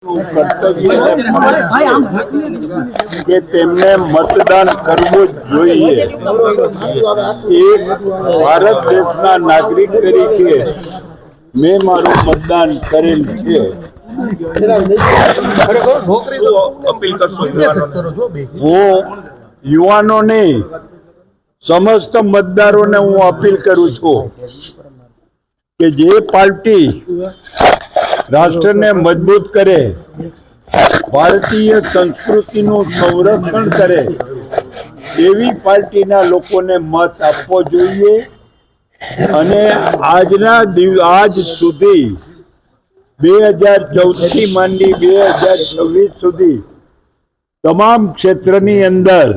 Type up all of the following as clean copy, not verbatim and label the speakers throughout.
Speaker 1: કે તેમને મતદાન કરવું જ જોઈએ। એક ભારત દેશના નાગરિક તરીકે મેં મારું મતદાન કરેલ છે। હું યુવાનોને સમસ્ત મતદારોને હું અપીલ કરું છું કે જે પાર્ટી રાષ્ટ્રને મજબૂત કરે, ભારતીય સંસ્કૃતિનું સંરક્ષણ કરે એવી પાર્ટીના લોકોને મત આપવો જોઈએ। અને આજ સુધી 2014 થી માંડી 2026 સુધી તમામ ક્ષેત્રની અંદર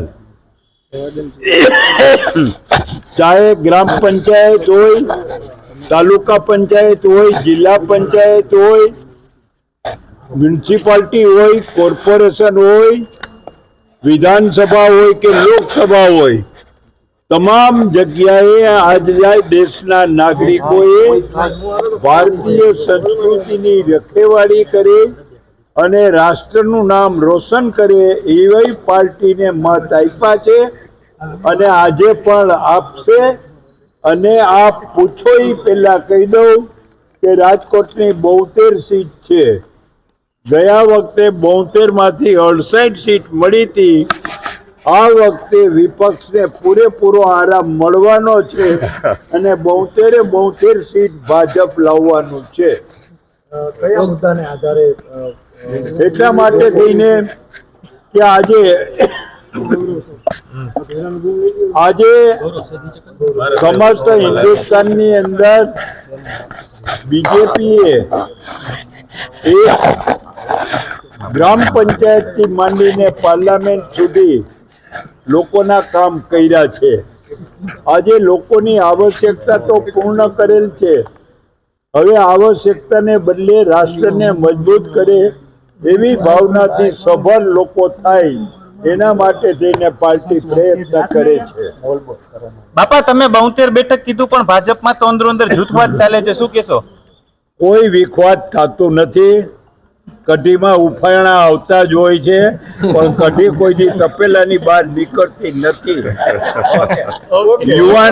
Speaker 1: ચાહે ગ્રામ પંચાયત હોય, તાલુકા પંચાયત હોય, જિલ્લા પંચાયત હોય, મ્યુનિસિપાલિટી હોય, કોર્પોરેશન હોય, વિધાનસભા હોય કે લોકસભા હોય, તમામ જગ્યાએ આજના દેશના નાગરિકોએ ભારતીય સંસ્કૃતિની રખેવાળી કરે અને રાષ્ટ્રનું નામ રોશન કરે એવી પાર્ટીને મત આપ્યા છે અને આજે પણ આપશે। અને આપ પૂછો એ પહેલા કહી દઉં કે રાજકોટની 72 સીટ છે। ગયા વખતે 72 માંથી 68 સીટ મળી હતી। આ વખતે વિપક્ષને પૂરેપૂરો આરામ મળવાનો છે અને 72 સીટ ભાજપ લાવવાનું છે।
Speaker 2: કયા મુદ્દાને આધારે
Speaker 1: એટલા માટે થઈને કે આજે સમસ્ત હિન્દુસ્તાનની અંદર બીજેપીએ એક ગ્રામ પંચાયત થી માંડીને પાર્લામેન્ટ સુધી લોકોના કામ કર્યા છે। આજે લોકોની આવશ્યકતા તો પૂર્ણ કરેલ છે, હવે આવશ્યકતાને બદલે રાષ્ટ્રને મજબૂત કરે એવી ભાવનાથી સભર લોકો થાય એના માટે થઈને પાર્ટી પ્રયત્ન કરે છે।
Speaker 3: બાપા, તમે 72 બેઠક કીધું પણ ભાજપમાં તો અંદર જૂથવાદ ચાલે છે, શું કહેશો?
Speaker 1: કોઈ વિખવાદ થતું નથી। કઢીમાં ઉફાયણા આવતા જ હોય છે પણ કઢી કોઈ દી તપેલાની બહાર નીકળતી નથી। યુવાન